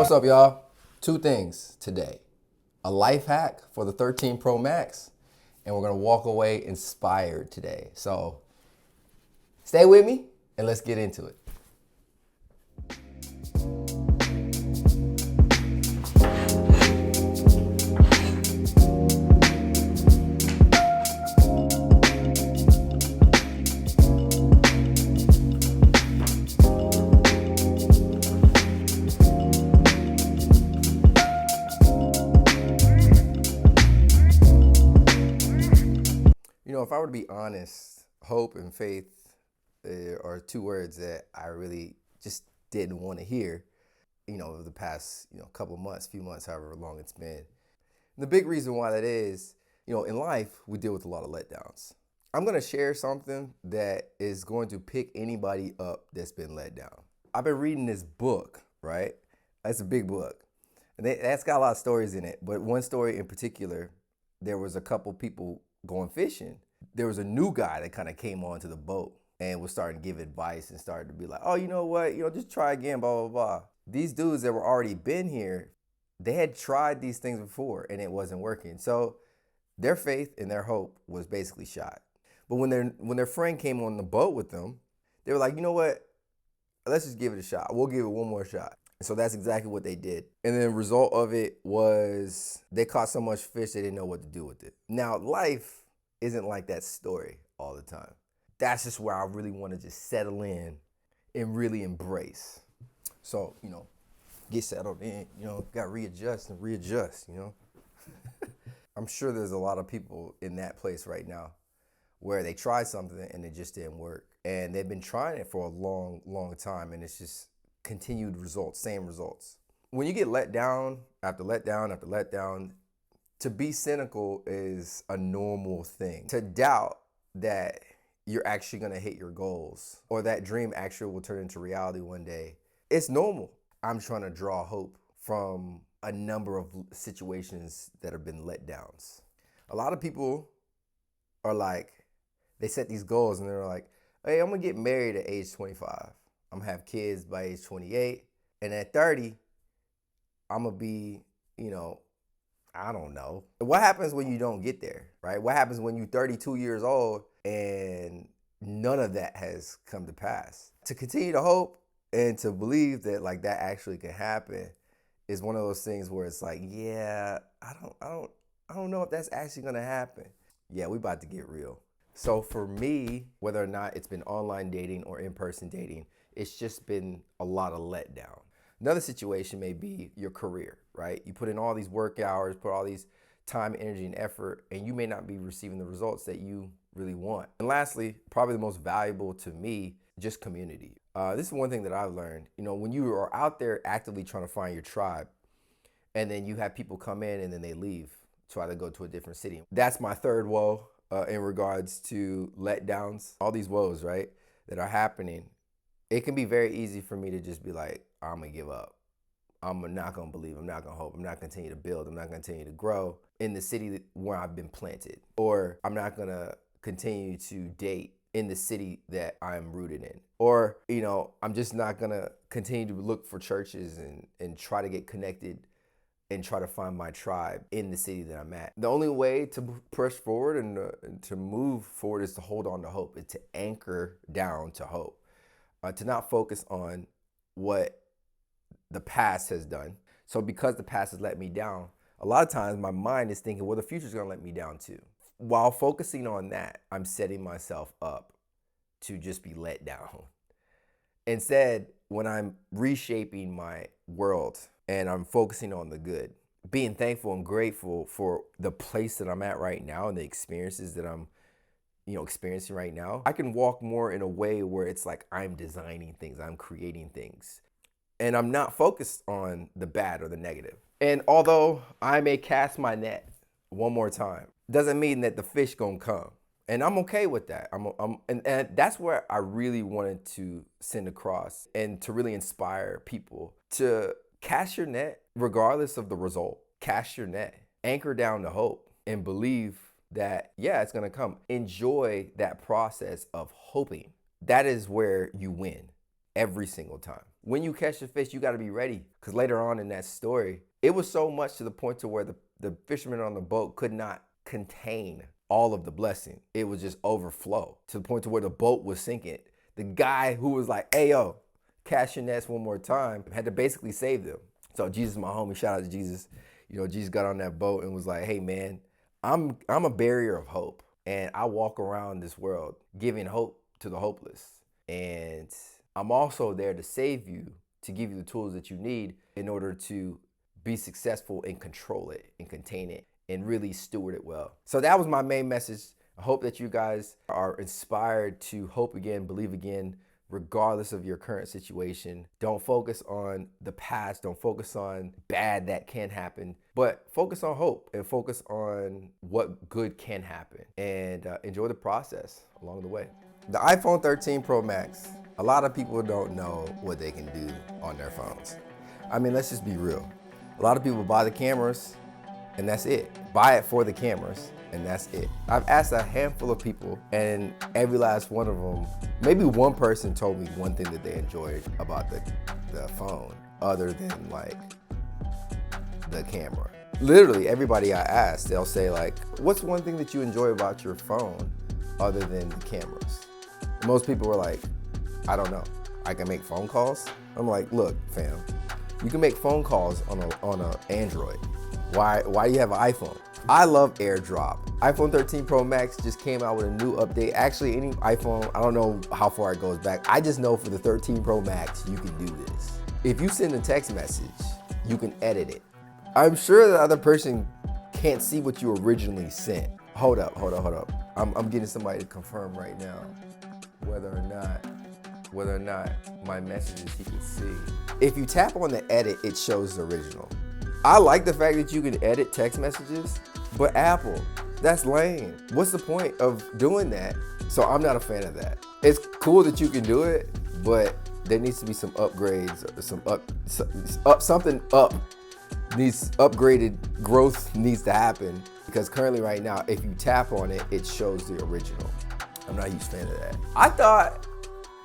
What's up, y'all? Two things today. A life hack for the 13 Pro Max, and we're gonna walk away inspired today. So stay with me and let's get into it. If I were to be honest, hope and faith are two words that I really just didn't want to hear, over the past, couple months, few months, however long it's been. And the big reason why that is, in life, we deal with a lot of letdowns. I'm going to share something that is going to pick anybody up that's been let down. I've been reading this book, right? It's a big book. And that's got a lot of stories in it. But one story in particular, there was a couple people going fishing. There was a new guy that kind of came onto the boat and was starting to give advice and started to be like, oh, you know what, just try again, blah, blah, blah. These dudes that were already been here, they had tried these things before and it wasn't working. So their faith and their hope was basically shot. But when their friend came on the boat with them, they were like, you know what, let's just give it a shot. We'll give it one more shot. So that's exactly what they did. And then the result of it was they caught so much fish they didn't know what to do with it. Now, life isn't like that story all the time. That's just where I really want to just settle in and really embrace. So, get settled in, got to readjust. I'm sure there's a lot of people in that place right now where they tried something and it just didn't work. And they've been trying it for a long, long time, and it's just continued results, same results. When you get let down after letdown after letdown, to be cynical is a normal thing. To doubt that you're actually gonna hit your goals or that dream actually will turn into reality one day, it's normal. I'm trying to draw hope from a number of situations that have been letdowns. A lot of people are like, they set these goals and they're like, hey, I'm gonna get married at age 25. I'm gonna have kids by age 28. And at 30, I'm gonna be, I don't know. What happens when you don't get there, right? What happens when you're 32 years old and none of that has come to pass? To continue to hope and to believe that that actually can happen is one of those things where it's like, yeah, I don't know if that's actually gonna happen. Yeah, we about to get real. So for me, whether or not it's been online dating or in-person dating, it's just been a lot of letdown. Another situation may be your career, right? You put in all these work hours, put all these time, energy, and effort, and you may not be receiving the results that you really want. And lastly, probably the most valuable to me, just community. This is one thing that I've learned. When you are out there actively trying to find your tribe, and then you have people come in and then they leave, try to go to a different city. That's my third woe in regards to letdowns. All these woes, right, that are happening. It can be very easy for me to just be like, I'm gonna give up. I'm not gonna believe, I'm not gonna hope, I'm not gonna continue to build, I'm not gonna continue to grow in the city where I've been planted. Or I'm not gonna continue to date in the city that I'm rooted in. Or, I'm just not gonna continue to look for churches and try to get connected and try to find my tribe in the city that I'm at. The only way to push forward and to move forward is to hold on to hope, is to anchor down to hope. To not focus on what the past has done. So because the past has let me down, a lot of times my mind is thinking, well, the future's gonna let me down too. While focusing on that, I'm setting myself up to just be let down. Instead, when I'm reshaping my world and I'm focusing on the good, being thankful and grateful for the place that I'm at right now and the experiences that I'm experiencing right now, I can walk more in a way where it's like I'm designing things, I'm creating things. And I'm not focused on the bad or the negative. And although I may cast my net one more time, doesn't mean that the fish gonna come. And I'm okay with that. And that's where I really wanted to send across and to really inspire people to cast your net regardless of the result. Cast your net, anchor down to hope, and believe that, yeah, it's gonna come. Enjoy that process of hoping. That is where you win. every single time. When you catch the fish, you got to be ready, because later on in that story, it was so much to the point to where the fishermen on the boat could not contain all of the blessing. It was just overflow to the point to where the boat was sinking. The guy who was like, hey, yo, cast your nets one more time, had to basically save them. So Jesus, my homie, shout out to Jesus. You know, Jesus got on that boat and was like, hey, man, I'm a barrier of hope. And I walk around this world giving hope to the hopeless. And I'm also there to save you, to give you the tools that you need in order to be successful and control it and contain it and really steward it well. So that was my main message. I hope that you guys are inspired to hope again, believe again, regardless of your current situation. Don't focus on the past. Don't focus on bad that can happen, but focus on hope and focus on what good can happen, and enjoy the process along the way. The iPhone 13 Pro Max, a lot of people don't know what they can do on their phones. I mean, let's just be real. A lot of people buy the cameras and that's it. Buy it for the cameras and that's it. I've asked a handful of people, and every last one of them, maybe one person told me one thing that they enjoyed about the phone other than like the camera. Literally everybody I asked, they'll say like, what's one thing that you enjoy about your phone other than the cameras? Most people were like, I don't know. I can make phone calls. I'm like, look, fam, you can make phone calls on a Android. Why do you have an iPhone? I love AirDrop. iPhone 13 Pro Max just came out with a new update. Actually, any iPhone, I don't know how far it goes back. I just know for the 13 Pro Max, you can do this. If you send a text message, you can edit it. I'm sure the other person can't see what you originally sent. Hold up. I'm getting somebody to confirm right now whether or not my messages he can see. If you tap on the edit, it shows the original. I like the fact that you can edit text messages, but Apple, that's lame. What's the point of doing that? So I'm not a fan of that. It's cool that you can do it, but there needs to be some upgrades, or something needs upgraded growth needs to happen, because currently right now, if you tap on it, it shows the original. I'm not a huge fan of that. I thought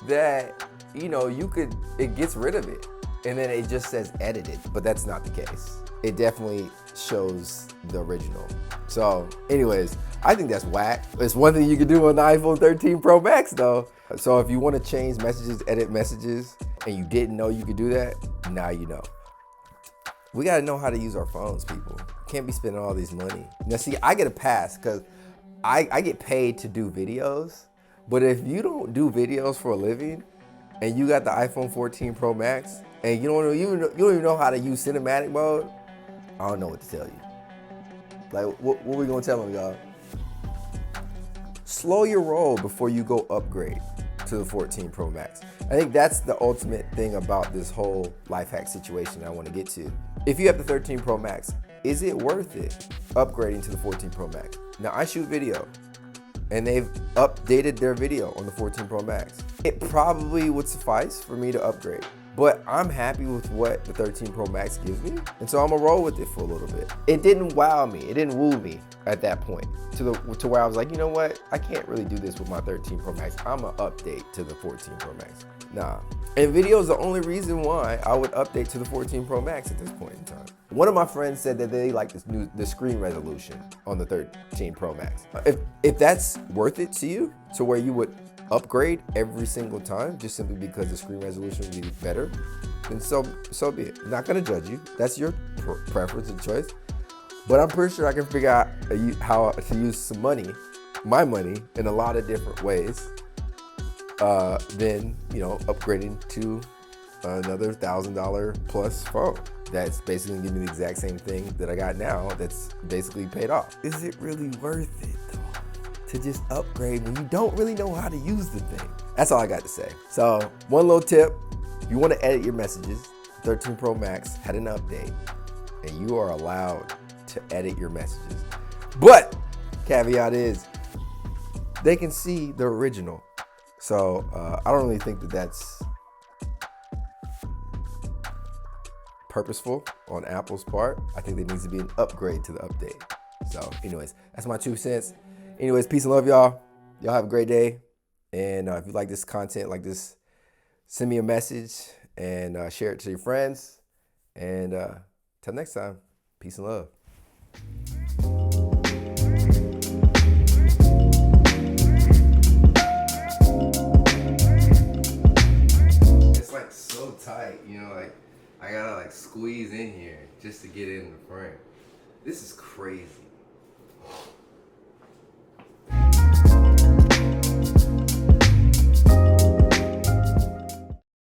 that, it gets rid of it and then it just says edited, but that's not the case. It definitely shows the original. So anyways, I think that's whack. It's one thing you can do on the iPhone 13 Pro Max though. So if you want to change messages, edit messages, and you didn't know you could do that, now you know. We got to know how to use our phones, people. Can't be spending all this money. Now see, I get a pass because I get paid to do videos, but if you don't do videos for a living and you got the iPhone 14 Pro Max and you don't even know how to use cinematic mode, I don't know what to tell you. Like, what we gonna tell them, y'all? Slow your roll before you go upgrade to the 14 Pro Max. I think that's the ultimate thing about this whole life hack situation I want to get to. If you have the 13 Pro Max, is it worth it upgrading to the 14 Pro Max? Now, I shoot video, and they've updated their video on the 14 Pro Max. It probably would suffice for me to upgrade, but I'm happy with what the 13 Pro Max gives me, and so I'm gonna roll with it for a little bit. It didn't wow me, it didn't woo me at that point to where I was like, you know what? I can't really do this with my 13 Pro Max. I'm gonna update to the 14 Pro Max. Nah. And video is the only reason why I would update to the 14 Pro Max at this point in time. One of my friends said that they like the screen resolution on the 13 Pro Max. If that's worth it to you, to where you would upgrade every single time just simply because the screen resolution would be better, then so be it. I'm not gonna judge you. That's your preference and choice. But I'm pretty sure I can figure out how to use some money, my money, in a lot of different ways. Than upgrading to another $1,000 plus phone that's basically gonna give me the exact same thing that I got now that's basically paid off. Is it really worth it though to just upgrade when you don't really know how to use the thing? That's all I got to say. So one little tip, if you want to edit your messages, 13 Pro Max had an update and you are allowed to edit your messages, but caveat is they can see the original. So I don't really think that that's purposeful on Apple's part. I think there needs to be an upgrade to the update. So anyways, that's my 2 cents. Anyways, peace and love, y'all. Y'all have a great day. And if you like this content, like this send me a message and share it to your friends. And till next time, peace and love. It's like so tight, you know, like I gotta like squeeze in here just to get it in the frame. This is crazy.